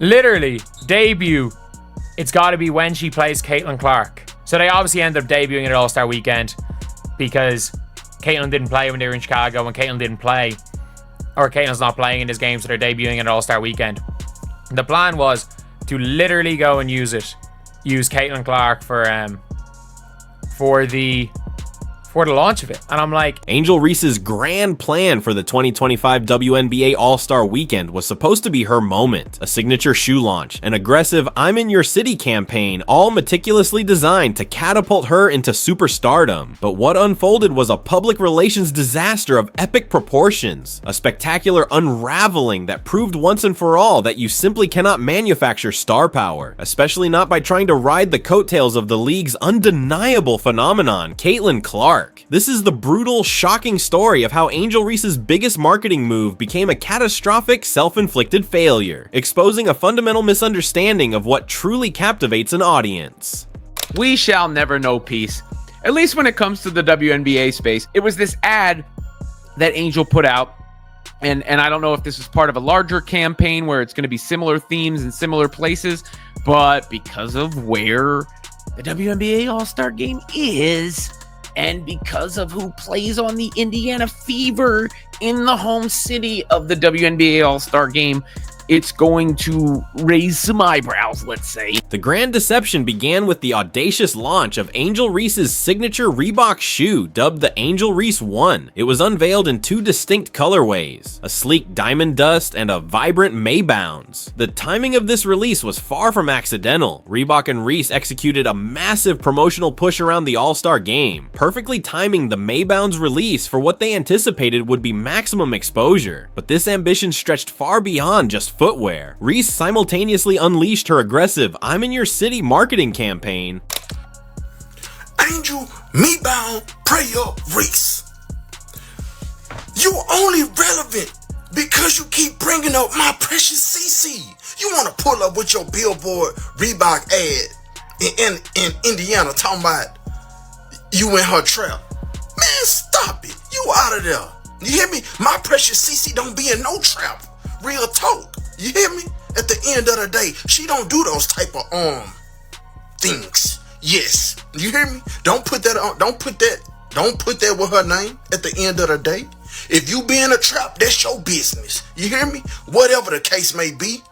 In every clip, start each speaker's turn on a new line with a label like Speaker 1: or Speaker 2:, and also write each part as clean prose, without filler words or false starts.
Speaker 1: Literally, debut. It's got to be when she plays Caitlin Clark. So they obviously ended up debuting at All-Star Weekend because Caitlin didn't play when they were in Chicago, and Caitlin didn't play, or Caitlin's not playing in this game, so they're debuting at All-Star Weekend. The plan was to literally go and use Caitlin Clark for the launch of it. And I'm like,
Speaker 2: Angel Reese's grand plan for the 2025 WNBA All-Star Weekend was supposed to be her moment. A signature shoe launch, an aggressive I'm in your city campaign, all meticulously designed to catapult her into superstardom. But what unfolded was a public relations disaster of epic proportions. A spectacular unraveling that proved once and for all that you simply cannot manufacture star power, especially not by trying to ride the coattails of the league's undeniable phenomenon, Caitlin Clark. This is the brutal, shocking story of how Angel Reese's biggest marketing move became a catastrophic, self-inflicted failure, exposing a fundamental misunderstanding of what truly captivates an audience.
Speaker 3: We shall never know peace. At least when it comes to the WNBA space. It was this ad that Angel put out, and I don't know if this is part of a larger campaign where it's going to be similar themes in similar places, but because of where the WNBA All-Star Game is, and because of who plays on the Indiana Fever in the home city of the WNBA All-Star Game, it's going to raise some eyebrows, let's say.
Speaker 2: The grand deception began with the audacious launch of Angel Reese's signature Reebok shoe, dubbed the Angel Reese 1. It was unveiled in two distinct colorways, a sleek diamond dust and a vibrant Maybounds. The timing of this release was far from accidental. Reebok and Reese executed a massive promotional push around the All-Star Game, perfectly timing the Maybounds release for what they anticipated would be maximum exposure. But this ambition stretched far beyond just footwear. Reese simultaneously unleashed her aggressive I'm in your city marketing campaign.
Speaker 4: Angel Maybound Prayer Reese. You only relevant because you keep bringing up my precious CC. You want to pull up with your Billboard Reebok ad in Indiana talking about you in her trap. Man, stop it. You out of there. You hear me? My precious CC don't be in no trap. Real talk. You hear me? At the end of the day, she don't do those type of things. Yes. You hear me? Don't put that with her name at the end of the day. If you be in a trap, that's your business. You hear me? Whatever the case may be.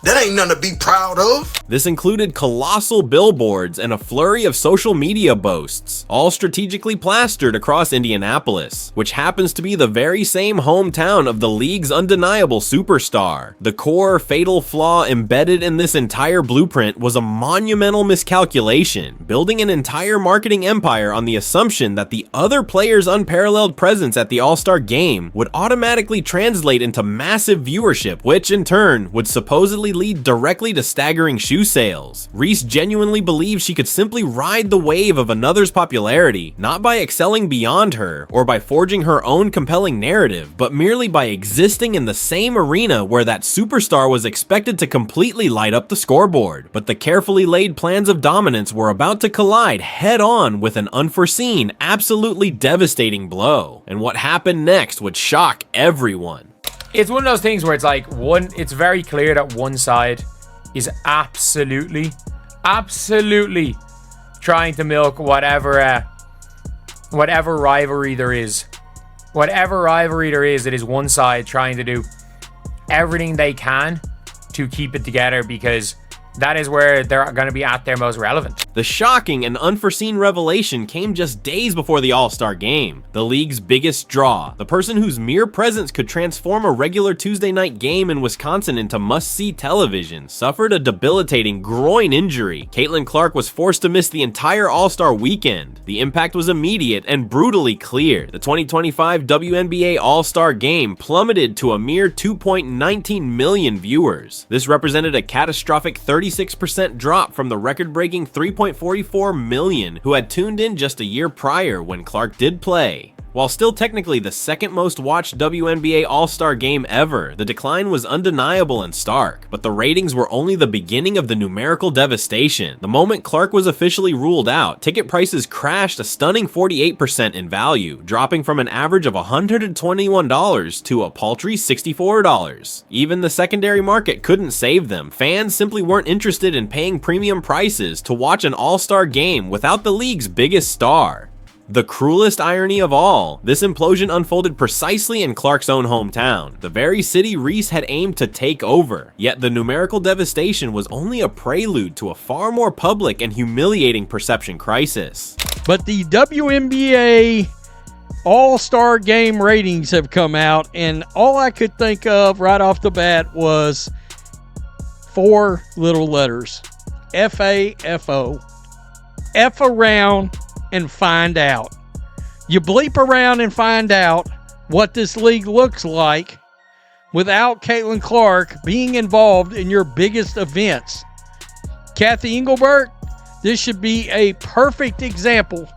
Speaker 4: That ain't nothing to be proud of.
Speaker 2: This included colossal billboards and a flurry of social media boasts, all strategically plastered across Indianapolis, which happens to be the very same hometown of the league's undeniable superstar. The core fatal flaw embedded in this entire blueprint was a monumental miscalculation, building an entire marketing empire on the assumption that the other players' unparalleled presence at the All-Star Game would automatically translate into massive viewership, which in turn would supposedly lead directly to staggering shoe sales. Reese genuinely believed she could simply ride the wave of another's popularity, not by excelling beyond her or by forging her own compelling narrative, but merely by existing in the same arena where that superstar was expected to completely light up the scoreboard. But the carefully laid plans of dominance were about to collide head-on with an unforeseen, absolutely devastating blow. And what happened next would shock everyone.
Speaker 1: it's one of those things where it's like it's very clear that one side is absolutely trying to milk whatever rivalry there is. Whatever rivalry there is, it is one side trying to do everything they can to keep it together, because that is where they're going to be at their most relevant.
Speaker 2: The shocking and unforeseen revelation came just days before the All-Star Game. The league's biggest draw, the person whose mere presence could transform a regular Tuesday night game in Wisconsin into must-see television, suffered a debilitating groin injury. Caitlin Clark was forced to miss the entire All-Star weekend. The impact was immediate and brutally clear. The 2025 WNBA All-Star Game plummeted to a mere 2.19 million viewers. This represented a catastrophic 36% drop from the record-breaking 3.44 million who had tuned in just a year prior when Clark did play. While still technically the second most watched WNBA All-Star game ever, the decline was undeniable and stark, but the ratings were only the beginning of the numerical devastation. The moment Clark was officially ruled out, ticket prices crashed a stunning 48% in value, dropping from an average of $121 to a paltry $64. Even the secondary market couldn't save them. Fans simply weren't interested in paying premium prices to watch an all-star game without the league's biggest star. The cruelest irony of all, this implosion unfolded precisely in Clark's own hometown, the very city Reese had aimed to take over. Yet the numerical devastation was only a prelude to a far more public and humiliating perception crisis.
Speaker 5: But the WNBA All-Star Game ratings have come out, and all I could think of right off the bat was 4 little letters. F-A-F-O. F around and find out. You bleep around and find out what this league looks like without Caitlin Clark being involved in your biggest events. Kathy Engelbert, this should be a perfect example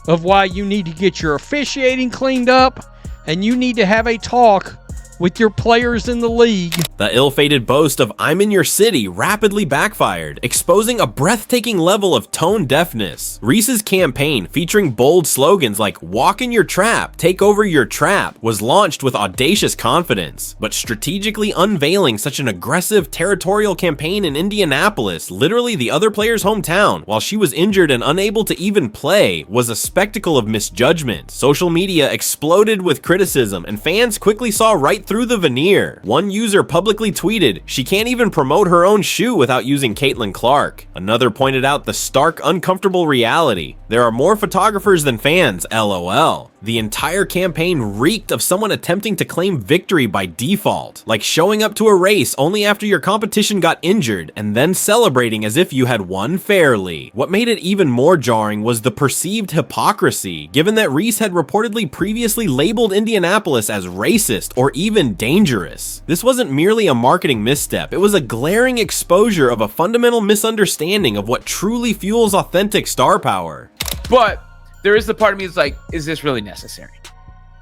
Speaker 5: of why you need to get your officiating cleaned up and you need to have a talk with your players in the league.
Speaker 2: The ill-fated boast of "I'm in your city" rapidly backfired, exposing a breathtaking level of tone deafness. Reese's campaign, featuring bold slogans like "Walk in your trap, take over your trap," was launched with audacious confidence, but strategically unveiling such an aggressive territorial campaign in Indianapolis, literally the other player's hometown, while she was injured and unable to even play, was a spectacle of misjudgment. Social media exploded with criticism, and fans quickly saw right through the veneer. One user publicly tweeted, "She can't even promote her own shoe without using Caitlin Clark." Another pointed out the stark, uncomfortable reality. "There are more photographers than fans, LOL." The entire campaign reeked of someone attempting to claim victory by default, like showing up to a race only after your competition got injured and then celebrating as if you had won fairly. What made it even more jarring was the perceived hypocrisy, given that Reese had reportedly previously labeled Indianapolis as racist or even dangerous. This wasn't merely a marketing misstep, it was a glaring exposure of a fundamental misunderstanding of what truly fuels authentic star power.
Speaker 3: But there is the part of me that's like, is this really necessary?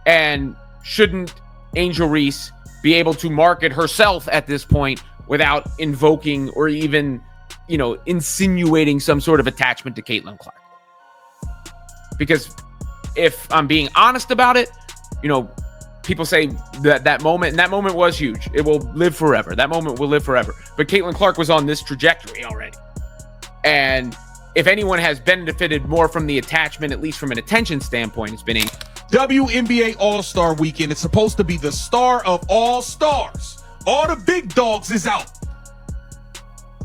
Speaker 3: And shouldn't Angel Reese be able to market herself at this point without invoking or even, insinuating some sort of attachment to Caitlin Clark? Because if I'm being honest about it, people say that moment was huge. It will live forever. That moment will live forever. But Caitlin Clark was on this trajectory already. And if anyone has benefited more from the attachment, at least from an attention standpoint, it's been
Speaker 6: WNBA All-Star Weekend. It's supposed to be the star of all stars. All the big dogs is out.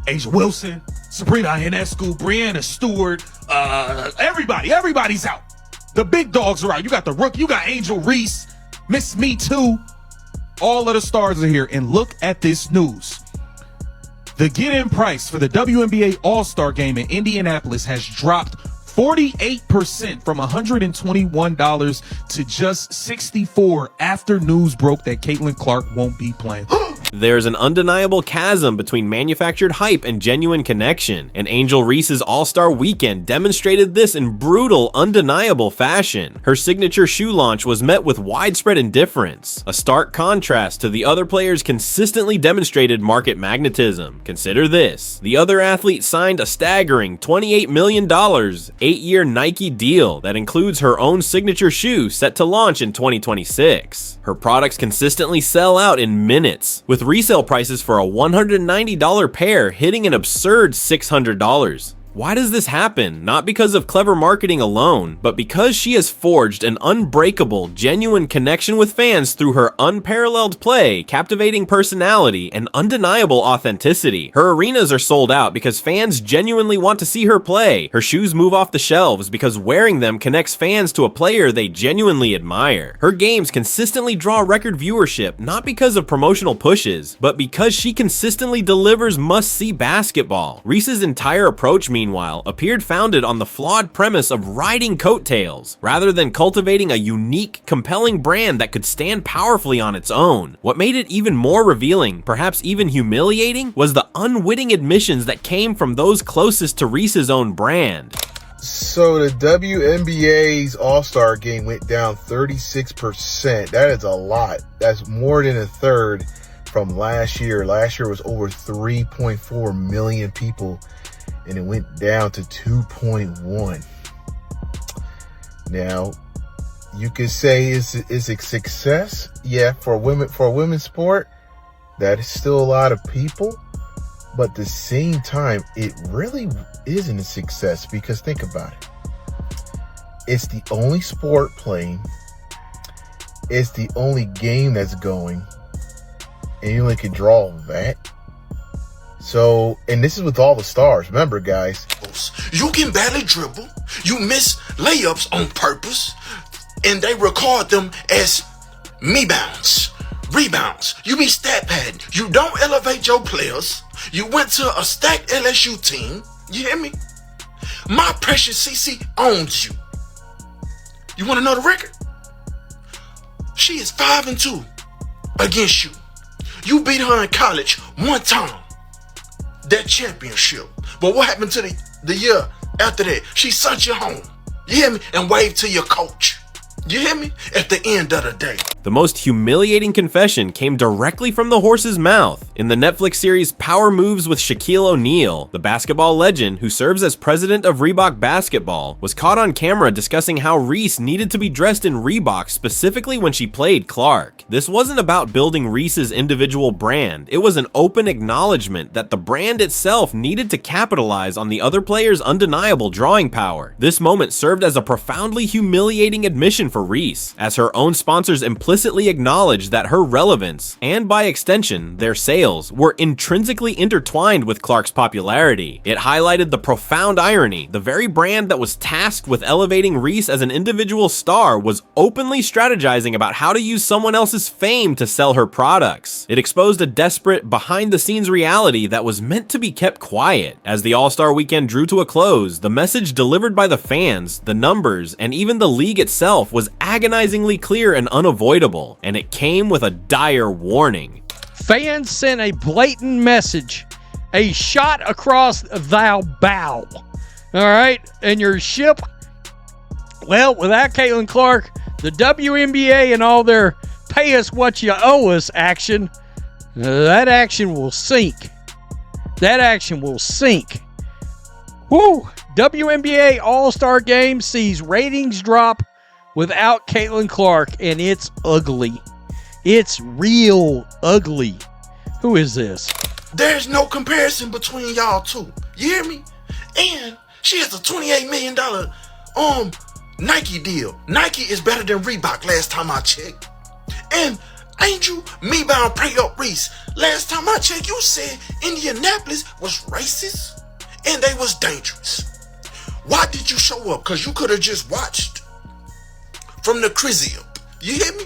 Speaker 6: Asia Wilson, Sabrina Ionescu, Brianna Stewart, everybody's out. The big dogs are out. You got the rookie, you got Angel Reese, Miss Me Too. All of the stars are here. And look at this news. The get-in price for the WNBA All-Star Game in Indianapolis has dropped 48% from $121 to just $64 after news broke that Caitlin Clark won't be playing.
Speaker 2: There's an undeniable chasm between manufactured hype and genuine connection, and Angel Reese's All-Star Weekend demonstrated this in brutal, undeniable fashion. Her signature shoe launch was met with widespread indifference, a stark contrast to the other players' consistently demonstrated market magnetism. Consider this: the other athlete signed a staggering $28 million 8-year Nike deal that includes her own signature shoe set to launch in 2026. Her products consistently sell out in minutes, with resale prices for a $190 pair hitting an absurd $600. Why does this happen? Not because of clever marketing alone, but because she has forged an unbreakable, genuine connection with fans through her unparalleled play, captivating personality, and undeniable authenticity. Her arenas are sold out because fans genuinely want to see her play. Her shoes move off the shelves because wearing them connects fans to a player they genuinely admire. Her games consistently draw record viewership, not because of promotional pushes, but because she consistently delivers must-see basketball. Reese's entire approach, meanwhile, appeared founded on the flawed premise of riding coattails, rather than cultivating a unique, compelling brand that could stand powerfully on its own. What made it even more revealing, perhaps even humiliating, was the unwitting admissions that came from those closest to Reese's own brand.
Speaker 4: So the WNBA's All-Star game went down 36%. That is a lot. That's more than a third from last year. Last year was over 3.4 million people, and it went down to 2.1. Now, you could say is a success. Yeah, for women's sport, that is still a lot of people. But at the same time, it really isn't a success, because think about it. It's the only sport playing. It's the only game that's going. And you only can draw that. So, and this is with all the stars. Remember, guys.
Speaker 7: You can barely dribble. You miss layups on purpose. And they record them as me-bounds, rebounds. You be stat padding. You don't elevate your players. You went to a stacked LSU team. You hear me? My precious CC owns you. You want to know the record? She is 5-2 against you. You beat her in college one time. That championship. But what happened to the year after that? She sent you home. You hear me? And waved to your coach. You hear me? At the end of the day.
Speaker 2: The most humiliating confession came directly from the horse's mouth. In the Netflix series Power Moves with Shaquille O'Neal, the basketball legend who serves as president of Reebok Basketball was caught on camera discussing how Reese needed to be dressed in Reebok specifically when she played Clark. This wasn't about building Reese's individual brand, it was an open acknowledgement that the brand itself needed to capitalize on the other players' undeniable drawing power. This moment served as a profoundly humiliating admission for Reese, as her own sponsors implicitly acknowledged that her relevance, and by extension, their sales, were intrinsically intertwined with Clark's popularity. It highlighted the profound irony. The very brand that was tasked with elevating Reese as an individual star was openly strategizing about how to use someone else's fame to sell her products. It exposed a desperate, behind-the-scenes reality that was meant to be kept quiet. As the All-Star Weekend drew to a close, the message delivered by the fans, the numbers, and even the league itself was agonizingly clear and unavoidable, and it came with a dire warning.
Speaker 5: Fans sent a blatant message, a shot across thou bow. All right, and your ship, well, without Caitlin Clark, the WNBA and all their pay us what you owe us action, that action will sink. That action will sink. Woo! WNBA All-Star Game sees ratings drop without Caitlin Clark, and it's ugly. It's real ugly. Who is this?
Speaker 7: There's no comparison between y'all two. You hear me? And she has a $28 million Nike deal. Nike is better than Reebok last time I checked. And Angel Reese, last time I checked, you said Indianapolis was racist and they was dangerous. Why did you show up? Because you could have just watched from the crib. You hear me?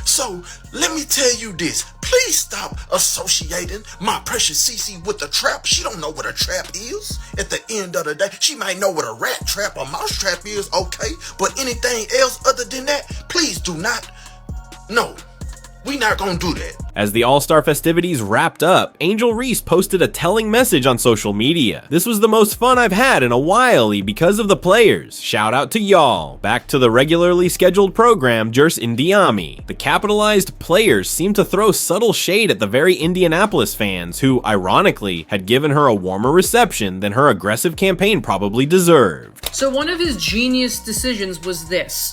Speaker 7: So let me tell you this. Please stop associating my precious CC with the trap. She don't know what a trap is. At the end of the day, she might know what a rat trap or mouse trap is, okay? But anything else other than that, please do not. No, we not gonna do that.
Speaker 2: As the All-Star festivities wrapped up, Angel Reese posted a telling message on social media. This was the most fun I've had in a while because of the players. Shout out to y'all. Back to the regularly scheduled program, Jers Indiami. The capitalized players seemed to throw subtle shade at the very Indianapolis fans who, ironically, had given her a warmer reception than her aggressive campaign probably deserved.
Speaker 8: So one of his genius decisions was this.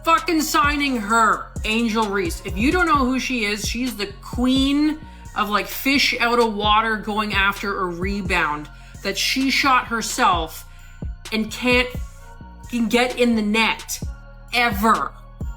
Speaker 8: Fucking signing her, Angel Reese. If you don't know who she is, she's the queen of like fish out of water going after a rebound that she shot herself and can get in the net ever.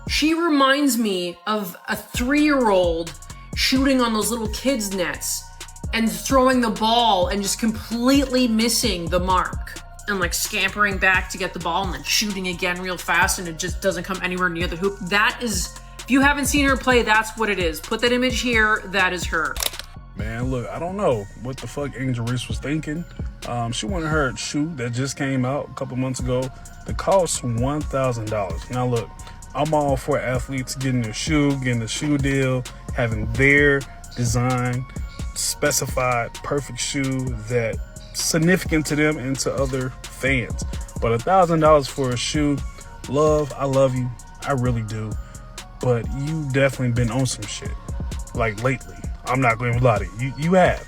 Speaker 8: She reminds me of a 3-year-old shooting on those little kids' nets and throwing the ball and just completely missing the mark. And like scampering back to get the ball and then shooting again real fast and it just doesn't come anywhere near the hoop. That is, if you haven't seen her play, that's what it is. Put that image here, that is her.
Speaker 9: Man, look, I don't know what the fuck Angel Reese was thinking. She wanted her shoe that just came out a couple months ago. The cost $1,000. Now look, I'm all for athletes getting their shoe, getting the shoe deal, having their design, specified, perfect shoe that significant to them and to other fans. But $1,000 for a shoe, love, I love you, I really do. But you definitely been on some shit, like lately. I'm not going to lie to you. You have.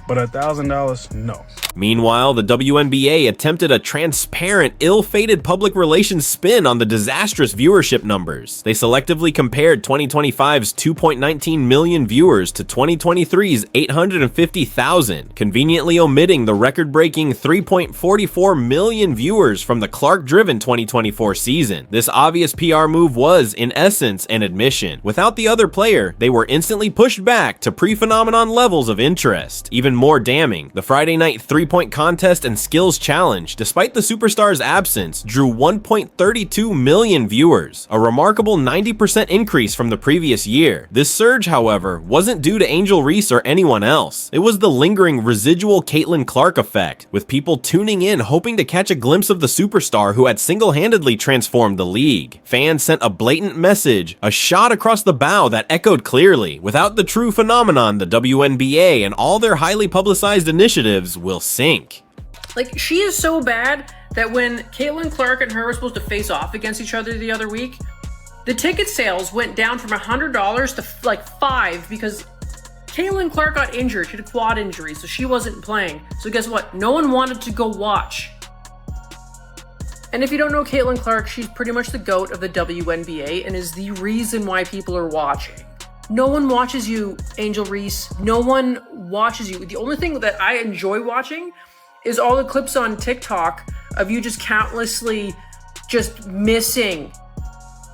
Speaker 9: But $1,000, no.
Speaker 2: Meanwhile, the WNBA attempted a transparent, ill-fated public relations spin on the disastrous viewership numbers. They selectively compared 2025's 2.19 million viewers to 2023's 850,000, conveniently omitting the record-breaking 3.44 million viewers from the Clark-driven 2024 season. This obvious PR move was, in essence, an admission. Without the other player, they were instantly pushed back to pre-phenomenon levels of interest. Even more damning, the Friday night three-point contest and skills challenge, despite the superstar's absence, drew 1.32 million viewers, a remarkable 90% increase from the previous year. This surge, however, wasn't due to Angel Reese or anyone else. It was the lingering residual Caitlin Clark effect, with people tuning in hoping to catch a glimpse of the superstar who had single-handedly transformed the league. Fans sent a blatant message, a shot across the bow that echoed clearly. Without the true phenomenon, the WNBA and all their highly publicized initiatives will sink.
Speaker 8: Like, she is so bad that when Caitlin Clark and her were supposed to face off against each other the other week, the ticket sales went down from $100 to like $5 because Caitlin Clark got injured. She had a quad injury, so she wasn't playing. So guess what? No one wanted to go watch. And if you don't know Caitlin Clark, she's pretty much the GOAT of the WNBA and is the reason why people are watching. No one watches you, Angel Reese. No one watches you. The only thing that I enjoy watching is all the clips on TikTok of you just countlessly just missing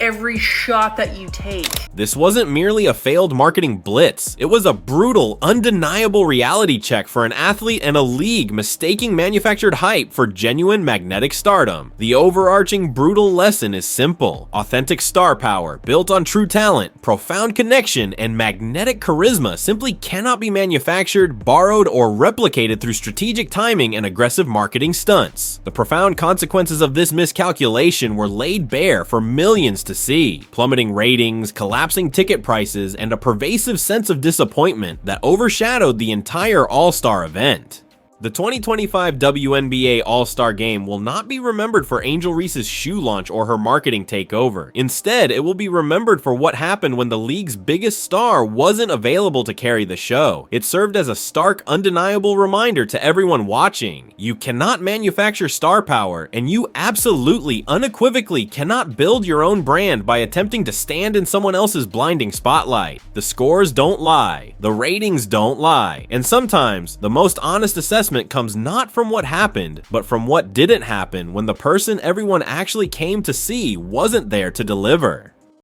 Speaker 8: every shot that you take.
Speaker 2: This wasn't merely a failed marketing blitz. It was a brutal, undeniable reality check for an athlete and a league mistaking manufactured hype for genuine magnetic stardom. The overarching brutal lesson is simple. Authentic star power, built on true talent, profound connection, and magnetic charisma simply cannot be manufactured, borrowed, or replicated through strategic timing and aggressive marketing stunts. The profound consequences of this miscalculation were laid bare for millions to see. Plummeting ratings, collapsing ticket prices, and a pervasive sense of disappointment that overshadowed the entire All-Star event. The 2025 WNBA All-Star Game will not be remembered for Angel Reese's shoe launch or her marketing takeover. Instead, it will be remembered for what happened when the league's biggest star wasn't available to carry the show. It served as a stark, undeniable reminder to everyone watching. You cannot manufacture star power, and you absolutely, unequivocally cannot build your own brand by attempting to stand in someone else's blinding spotlight. The scores don't lie, the ratings don't lie, and sometimes the most honest assessment comes not from what happened, but from what didn't happen when the person everyone actually came to see wasn't there to deliver.